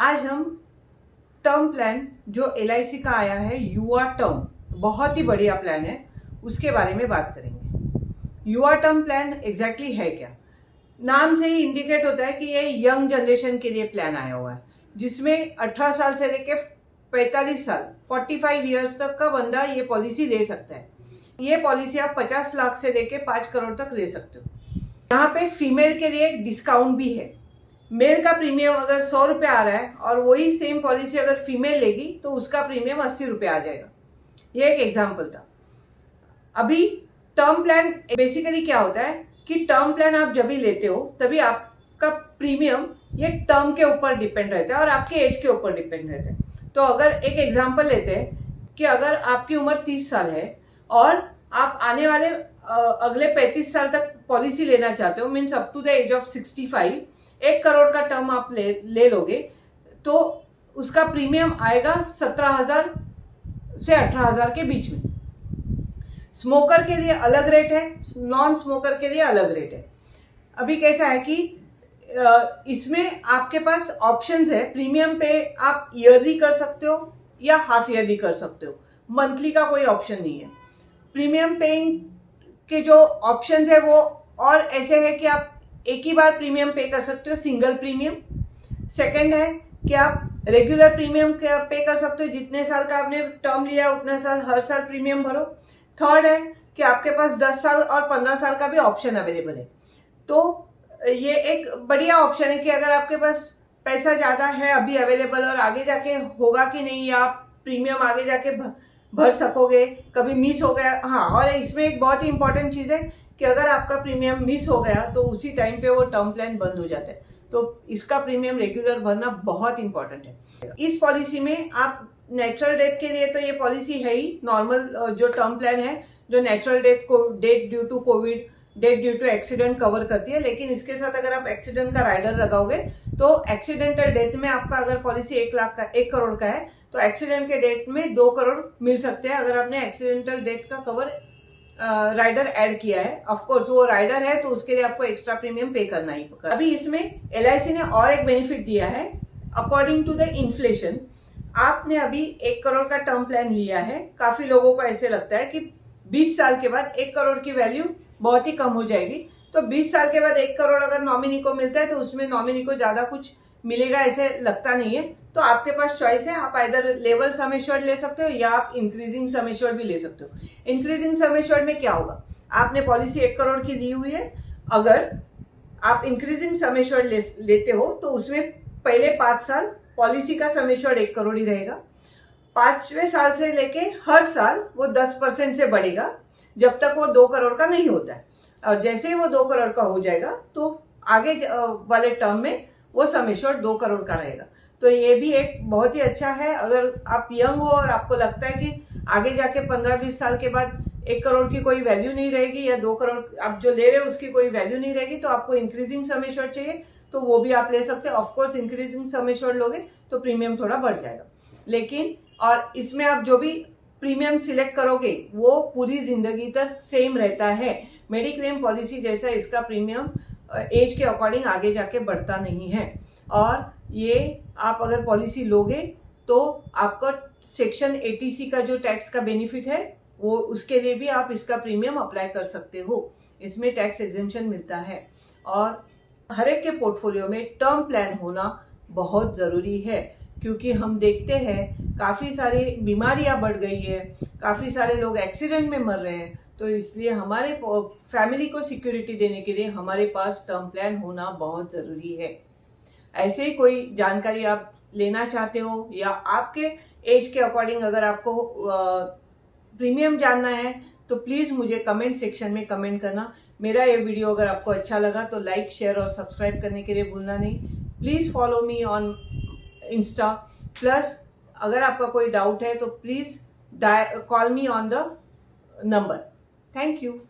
आज हम term plan जो LIC का आया है युवा टर्म, बहुत ही बढ़िया प्लान है, उसके बारे में बात करेंगे। युवा टर्म प्लान एग्जैक्टली है क्या? नाम से ही इंडिकेट होता है कि ये यंग जनरेशन के लिए प्लान आया हुआ है, जिसमें 18 साल से लेके 45 साल 45 ईयर्स तक का बंदा ये पॉलिसी ले सकता है। ये पॉलिसी आप 50 लाख से लेके 5 करोड़ तक ले सकते हो। यहाँ पे फीमेल के लिए डिस्काउंट भी है। मेल का प्रीमियम अगर 100 रुपये आ रहा है और वही सेम पॉलिसी अगर फीमेल लेगी तो उसका प्रीमियम 80 रुपये आ जाएगा। ये एक एग्जाम्पल था। अभी टर्म प्लान बेसिकली क्या होता है कि टर्म प्लान आप जब भी लेते हो तभी आपका प्रीमियम ये टर्म के ऊपर डिपेंड रहता है और आपके एज के ऊपर डिपेंड रहता है। तो अगर एक एग्जाम्पल लेते हैं कि अगर आपकी उम्र 30 साल है और आप आने वाले अगले 35 साल तक पॉलिसी लेना चाहते हो, means up to the age of 65, 1 crore का टर्म आप ले लोगे तो उसका प्रीमियम आएगा 17,000 से 18,000 के बीच में। स्मोकर के लिए अलग रेट है, नॉन स्मोकर के लिए अलग रेट है। अभी कैसा है कि इसमें आपके पास ऑप्शंस है। प्रीमियम पे आप ईयरली कर सकते हो या हाफ ईयरली कर सकते हो, मंथली का कोई ऑप्शन नहीं है। प्रीमियम पेइंग के जो ऑप्शंस है वो और ऐसे है कि आप एक ही बार प्रीमियम पे कर सकते हो, सिंगल प्रीमियम। सेकंड है कि आप रेगुलर प्रीमियम पे कर सकते हो, जितने साल का आपने टर्म लिया उतने साल हर साल प्रीमियम भरो। थर्ड है कि आपके पास 10 साल और 15 साल का भी ऑप्शन अवेलेबल है। तो ये एक बढ़िया ऑप्शन है कि अगर आपके पास पैसा ज़्यादा है अभी अवेलेबल और आगे जाके होगा कि नहीं, या आप प्रीमियम आगे जाके भर सकोगे, कभी मिस हो गया। हाँ, और इसमें एक बहुत ही इंपॉर्टेंट चीज़ है कि अगर आपका प्रीमियम मिस हो गया तो उसी टाइम पे वो टर्म प्लान बंद हो जाता है। तो इसका प्रीमियम रेगुलर भरना बहुत इंपॉर्टेंट है। इस पॉलिसी में आप नेचुरल डेथ के लिए तो ये पॉलिसी है ही, नॉर्मल जो टर्म प्लान है जो नेचुरल डेथ को death due to COVID, death due to accident cover करती है। लेकिन इसके साथ अगर आप एक्सीडेंट का राइडर लगाओगे तो एक्सीडेंटल डेथ में आपका अगर पॉलिसी 1 करोड़ का है तो एक्सीडेंट के डेथ में 2 करोड़ मिल सकते हैं अगर आपने एक्सीडेंटल डेथ का कवर राइडर ऐड किया है। ऑफ कोर्स वो राइडर है तो उसके लिए आपको एक्स्ट्रा प्रीमियम पे करना ही होगा। अभी इसमें LIC ने और एक बेनिफिट दिया है, अकॉर्डिंग टू द इन्फ्लेशन। आपने अभी 1 करोड़ का टर्म प्लान लिया है, काफी लोगों को ऐसे लगता है कि 20 साल के बाद 1 करोड़ की वैल्यू बहुत ही कम हो जाएगी। तो 20 साल के बाद 1 करोड़ अगर नॉमिनी को मिलता है तो उसमें नॉमिनी को ज्यादा कुछ मिलेगा ऐसे लगता नहीं है। तो आपके पास चॉइस है, आप आइदर लेवल सम एश्योर्ड ले सकते हो या आप इंक्रीजिंग सम एश्योर्ड भी ले सकते हो। इंक्रीजिंग सम एश्योर्ड में क्या होगा, आपने पॉलिसी 1 करोड़ की ली हुई है, अगर आप इंक्रीजिंग सम एश्योर्ड लेते हो तो उसमें पहले 5 साल पॉलिसी का सम एश्योर्ड 1 करोड़ ही रहेगा। 5वें साल से लेके हर साल वो 10% से बढ़ेगा जब तक वो 2 करोड़ का नहीं होता है। और जैसे ही वो 2 करोड़ का हो जाएगा तो आगे वाले टर्म में वो सम एश्योर्ड 2 करोड़ का रहेगा। तो ये भी एक बहुत ही अच्छा है। अगर आप यंग हो और आपको लगता है कि आगे जाके 15-20 साल के बाद 1 करोड़ की कोई वैल्यू नहीं रहेगी या 2 करोड़ आप जो ले रहे हो उसकी कोई वैल्यू नहीं रहेगी, तो आपको इंक्रीजिंग सम एश्योर्ड चाहिए तो वो भी आप ले सकते हो। ऑफकोर्स इंक्रीजिंग सम एश्योर्ड लोगे तो प्रीमियम थोड़ा बढ़ जाएगा, लेकिन और इसमें आप जो भी प्रीमियम सिलेक्ट करोगे वो पूरी जिंदगी तक सेम रहता है। मेडिक्लेम पॉलिसी जैसा इसका प्रीमियम एज के अकॉर्डिंग आगे जाके बढ़ता नहीं है। और ये आप अगर पॉलिसी लोगे तो आपका सेक्शन 80C का जो टैक्स का बेनिफिट है वो उसके लिए भी आप इसका प्रीमियम अप्लाई कर सकते हो। इसमें टैक्स एग्जेम्पशन मिलता है। और हर एक के पोर्टफोलियो में टर्म प्लान होना बहुत ज़रूरी है, क्योंकि हम देखते हैं काफ़ी सारी बीमारियां बढ़ गई है, काफ़ी सारे लोग एक्सीडेंट में मर रहे हैं। तो इसलिए हमारे फैमिली को सिक्योरिटी देने के लिए हमारे पास टर्म प्लान होना बहुत ज़रूरी है। ऐसे ही कोई जानकारी आप लेना चाहते हो या आपके एज के अकॉर्डिंग अगर आपको प्रीमियम जानना है तो प्लीज़ मुझे कमेंट सेक्शन में कमेंट करना। मेरा ये वीडियो अगर आपको अच्छा लगा तो लाइक, शेयर और सब्सक्राइब करने के लिए भूलना नहीं। Please follow me on Insta. Plus अगर आपका कोई डाउट है तो please call me on the number. Thank you.